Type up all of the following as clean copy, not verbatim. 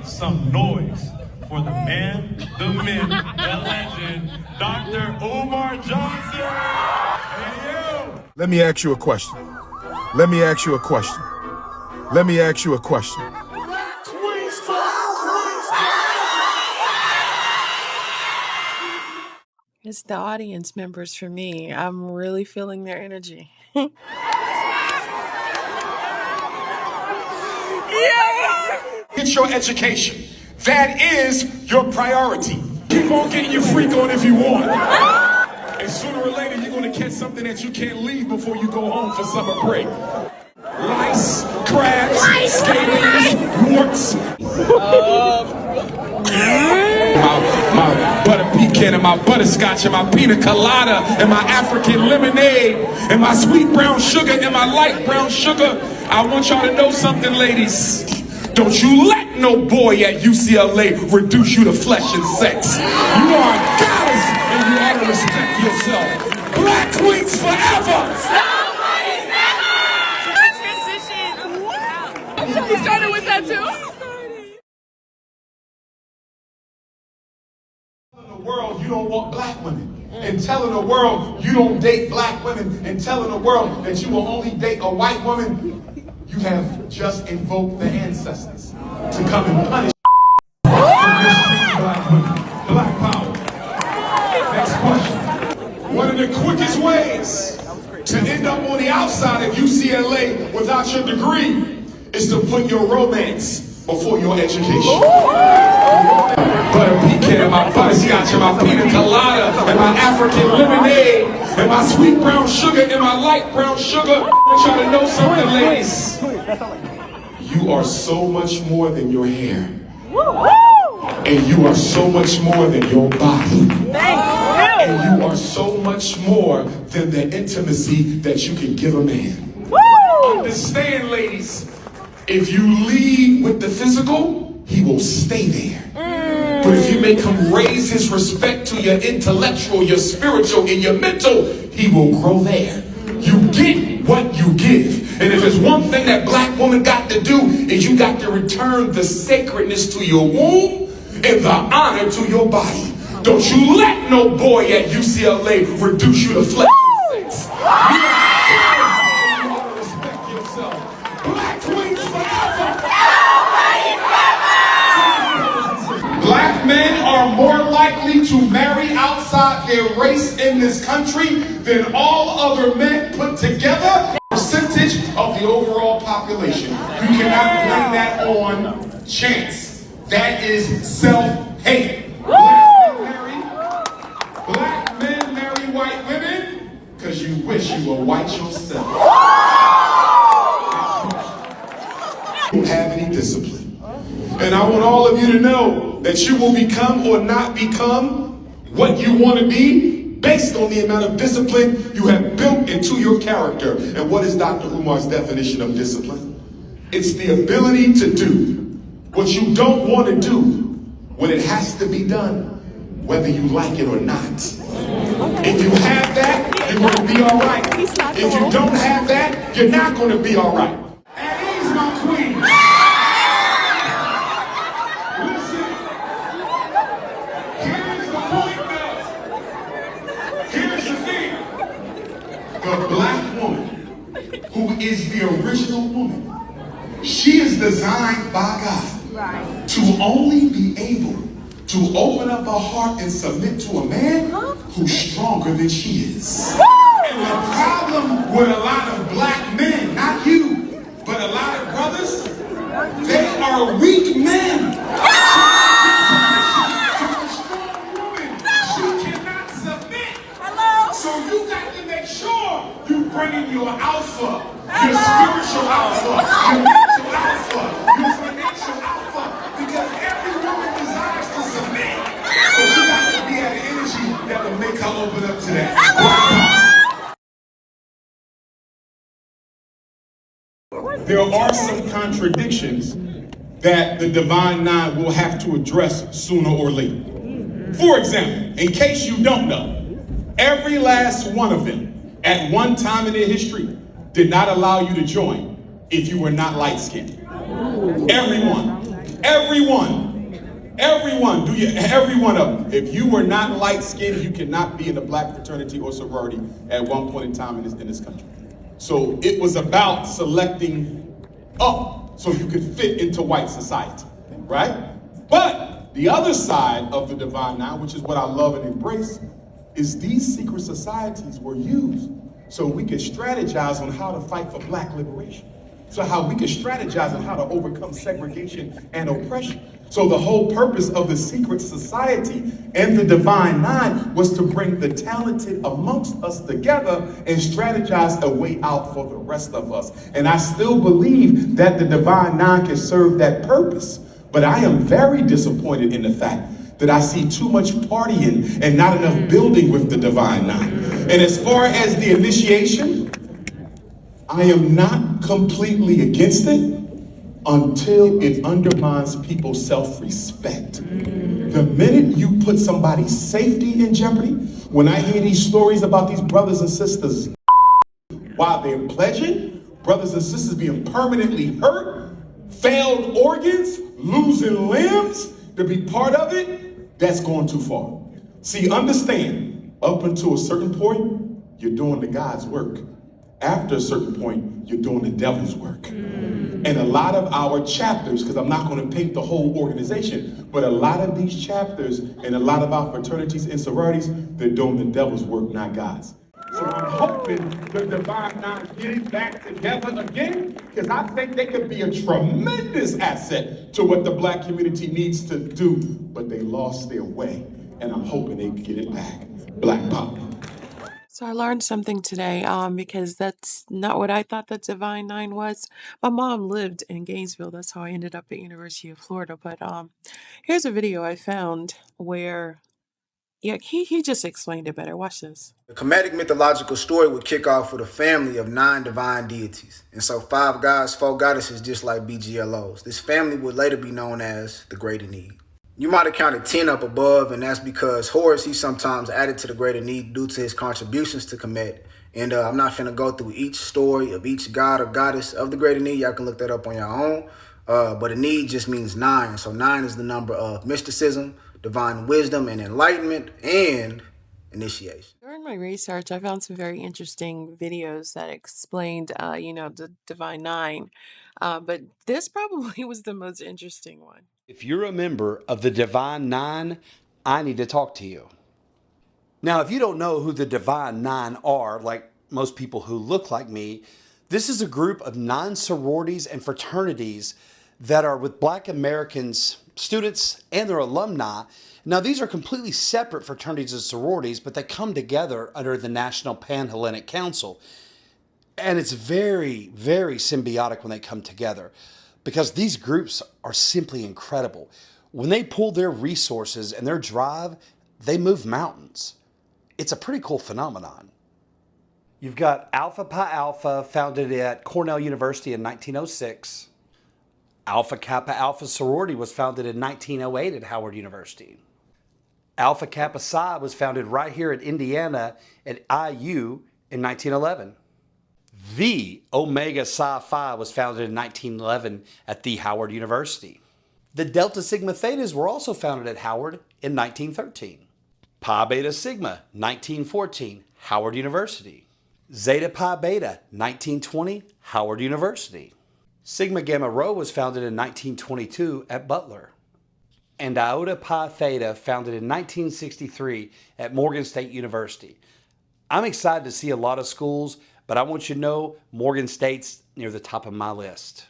some noise for the man, the myth, the legend, Dr. Umar Johnson. Hey, you. Let me ask you a question. Let me ask you a question. Let me ask you a question. It's the audience members for me. I'm really feeling their energy. Get your education. That is your priority. Keep on getting your freak on if you want. And sooner or later, you're going to catch something that you can't leave before you go home for summer break. Lice, crabs, scabies, warts. My butter pecan and my butterscotch and my pina colada and my African lemonade and my sweet brown sugar and my light brown sugar. I want y'all to know something, ladies. Don't you let no boy at UCLA reduce you to flesh and sex. You are a goddess and you ought to respect yourself. Black queens forever! Somebody's never! Transition! Wow! You started with that too? The world you don't want black women, and telling the world you don't date black women, and telling the world that you will only date a white woman, you have just invoked the ancestors to come and punish for mistreating black women. Black power. Next question. One of the quickest ways to end up on the outside of UCLA without your degree is to put your romance before your education. Butter pecan and my butterscotch and my pina colada and my African lemonade and my sweet brown sugar and my light brown sugar. I'm trying to know something, ladies. You are so much more than your hair. And you are so much more than your body. And you are so much more than the intimacy that you can give a man. Understand, ladies, if you lead with the physical, he will stay there. But if you make him raise his respect to your intellectual, your spiritual, and your mental, he will grow there. You get what you give. And if there's one thing that black woman got to do, is you got to return the sacredness to your womb and the honor to your body. Don't you let no boy at UCLA reduce you to flesh and sex. You ought to respect yourself. Black queens forever. Black men are more likely to marry outside their race in this country than all other men put together. Percentage of the overall population. You cannot blame that on chance. That is self-hate. Black men marry white women because you wish you were white yourself. You don't have any discipline. And I want all of you to know that you will become or not become what you want to be based on the amount of discipline you have built into your character. And what is Dr. Umar's definition of discipline? It's the ability to do what you don't want to do when it has to be done, whether you like it or not. If you have that, you're going to be all right. If you don't have that, you're not going to be all right. At ease, my queen. The black woman, who is the original woman, she is designed by God to only be able to open up her heart and submit to a man who's stronger than she is. And the problem with a lot of black men, not you, but a lot of brothers, they are weak men. So you got to make sure you bring in your alpha, your spiritual alpha, your mental alpha, your financial alpha, because every woman desires to submit. But you got to be at an energy that will make her open up to that. There are some contradictions that the Divine Nine will have to address sooner or later. For example, in case you don't know, every last one of them, at one time in their history, did not allow you to join if you were not light-skinned. Everyone. Everyone, every one of them. If you were not light-skinned, you cannot be in a black fraternity or sorority at one point in time in this country. So it was about selecting up so you could fit into white society, right? But the other side of the Divine Nine, which is what I love and embrace, is these secret societies were used so we could strategize on how to fight for black liberation. So how we could strategize on how to overcome segregation and oppression. So the whole purpose of the secret society and the Divine Nine was to bring the talented amongst us together and strategize a way out for the rest of us. And I still believe that the Divine Nine can serve that purpose. But I am very disappointed in the fact that I see too much partying and not enough building with the Divine Nine. And as far as the initiation, I am not completely against it until it undermines people's self-respect. The minute you put somebody's safety in jeopardy, when I hear these stories about these brothers and sisters while they're pledging, brothers and sisters being permanently hurt, failed organs, losing limbs to be part of it, that's going too far. See, understand, up until a certain point, you're doing the God's work. After a certain point, you're doing the devil's work. And a lot of our chapters, because I'm not going to paint the whole organization, but a lot of these chapters and a lot of our fraternities and sororities, they're doing the devil's work, not God's. So I'm hoping the Divine Nine get it back together again, because I think they could be a tremendous asset to what the black community needs to do, but they lost their way, and I'm hoping they can get it back. Black power. So I learned something today, because that's not what I thought the Divine Nine was. My mom lived in Gainesville. That's how I ended up at University of Florida. But here's a video I found where, yeah, he just explained it better. Watch this. The comedic mythological story would kick off with a family of 9 divine deities. And so 5 gods, 4 goddesses, just like BGLOs. This family would later be known as the Greater Need. You might have counted 10 up above, and that's because Horus, he sometimes added to the Greater Need due to his contributions to Kemet. And I'm not finna go through each story of each god or goddess of the Greater Need. Y'all can look that up on your own. But a need just means 9. So 9 is the number of mysticism, divine wisdom and enlightenment, and initiation. During my research, I found some very interesting videos that explained, the Divine Nine. But this probably was the most interesting one. If you're a member of the Divine Nine, I need to talk to you. Now, if you don't know who the Divine Nine are, like most people who look like me, this is a group of 9 sororities and fraternities that are with Black Americans, students, and their alumni. Now, these are completely separate fraternities and sororities, but they come together under the National Pan-Hellenic Council. And it's very, very symbiotic when they come together, because these groups are simply incredible. When they pull their resources and their drive, they move mountains. It's a pretty cool phenomenon. You've got Alpha Pi Alpha, founded at Cornell University in 1906. Alpha Kappa Alpha sorority was founded in 1908 at Howard University. Alpha Kappa Psi was founded right here in Indiana at IU in 1911. The Omega Psi Phi was founded in 1911 at the Howard University. The Delta Sigma Thetas were also founded at Howard in 1913. Pi Beta Sigma, 1914, Howard University. Zeta Pi Beta, 1920, Howard University. Sigma Gamma Rho was founded in 1922 at Butler. And Iota Pi Theta, founded in 1963 at Morgan State University. I'm excited to see a lot of schools, but I want you to know Morgan State's near the top of my list.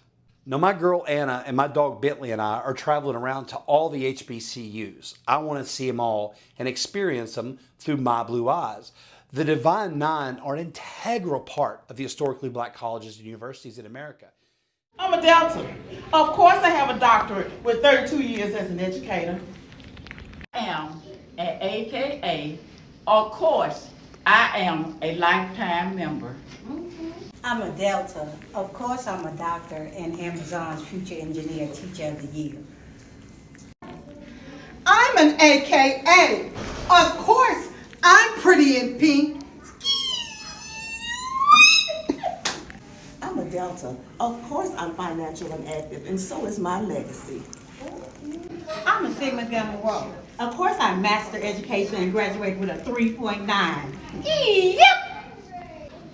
Now, my girl Anna and my dog Bentley and I are traveling around to all the HBCUs. I want to see them all and experience them through my blue eyes. The Divine Nine are an integral part of the historically Black colleges and universities in America. I'm a Delta. Of course I have a doctorate with 32 years as an educator. I am an AKA. Of course, I am a lifetime member. I'm a Delta. Of course I'm a doctor and Amazon's Future Engineer Teacher of the Year. I'm an AKA. Of course, I'm pretty in pink. I'm a Delta. Of course I'm financial and active, and so is my legacy. I'm a Sigma Gamma Rho. Of course, I mastered education and graduated with a 3.9. Yep!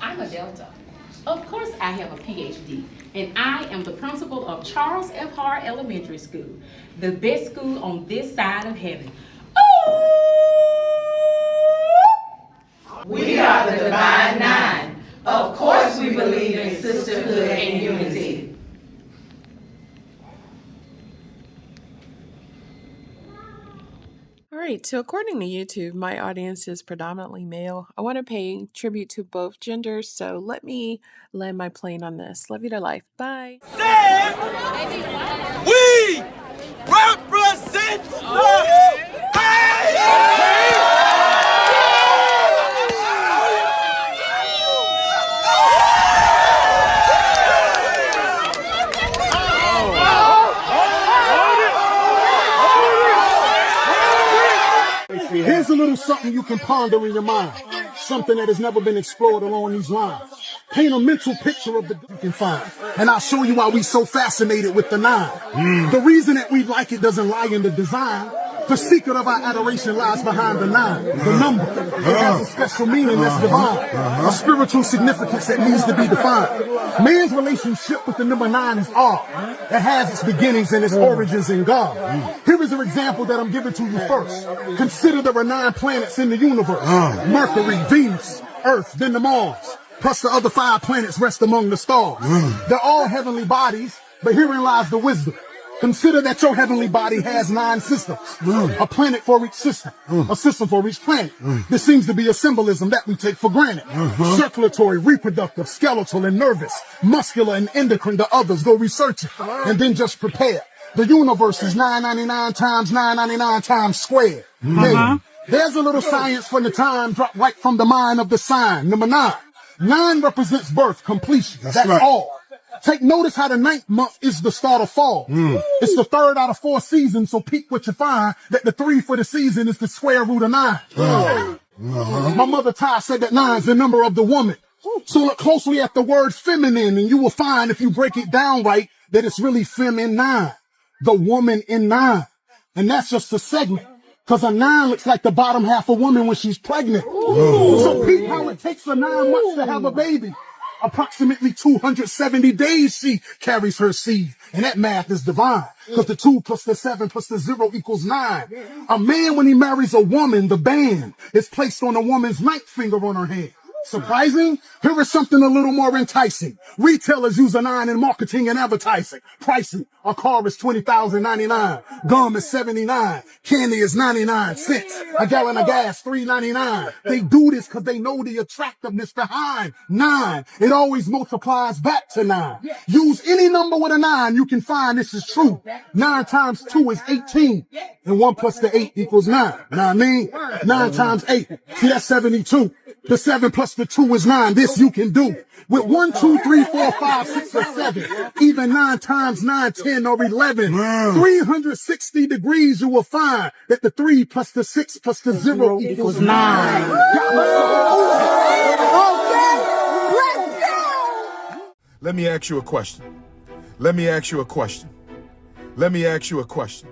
I'm a Delta. Of course, I have a PhD, and I am the principal of Charles F. Hart Elementary School, the best school on this side of heaven. We are the Divine Nine. Of course we believe in sisterhood and unity. All right, so according to YouTube, my audience is predominantly male. I want to pay tribute to both genders, so let me land my plane on this. Love you to life. Bye. We represent Here's a little something you can ponder in your mind, something that has never been explored along these lines. Paint a mental picture of the you can find, and I'll show you why we so fascinated with the nine. The reason that we like it doesn't lie in the design. The secret of our adoration lies behind the nine, the number. It has a special meaning that's divine, a spiritual significance that needs to be defined. Man's relationship with the number nine is odd. It has its beginnings and its origins in God. Here is an example that I'm giving to you first. Consider there are 9 planets in the universe. Mercury, Venus, Earth, then the Mars. Plus the other 5 planets rest among the stars. They're all heavenly bodies, but herein lies the wisdom. Consider that your heavenly body has 9 systems. A planet for each system. A system for each planet. This seems to be a symbolism that we take for granted. Circulatory, reproductive, skeletal, and nervous. Muscular and endocrine, the others. Go research it. And then just prepare. The universe is 999 times 999 times squared. There's a little science from the time dropped right from the mind of the sign. Number 9. 9 represents birth, completion. That's right. All. Take notice how the 9th month is the start of fall. It's the 3rd out of 4 seasons, so peek what you find, that the 3 for the season is the square root of 9. My mother Ty said that 9 is the number of the woman. So look closely at the word feminine, and you will find, if you break it down right, that it's really feminine. The woman in 9. And that's just a segment. Because a 9 looks like the bottom half of a woman when she's pregnant. So peep how it takes her 9 months to have a baby. Approximately 270 days she carries her seed. And that math is divine. Because the 2 plus the 7 plus the 0 equals 9. A man, when he marries a woman, the band is placed on a woman's 9th finger on her hand. Surprising? Here is something a little more enticing. Retailers use a 9 in marketing and advertising. Pricing. A car is $20,099. Gum is $79. Candy is 99 cents. A gallon of gas, $3.99. They do this because they know the attractiveness behind 9. It always multiplies back to 9. Use any number with a 9, you can find this is true. 9 times 2 is 18. And 1 plus the 8 equals 9. Know what I mean? 9 times 8. See, that's 72. The 7 plus the 2 is 9. This you can do. With 1, 2, 3, 4, 5, 6, or 7. Even 9 times 9, 10, or 11. 360 degrees, you will find that the 3 plus the 6 plus the 0 equals 9. Let me ask you a question. Let me ask you a question. Let me ask you a question.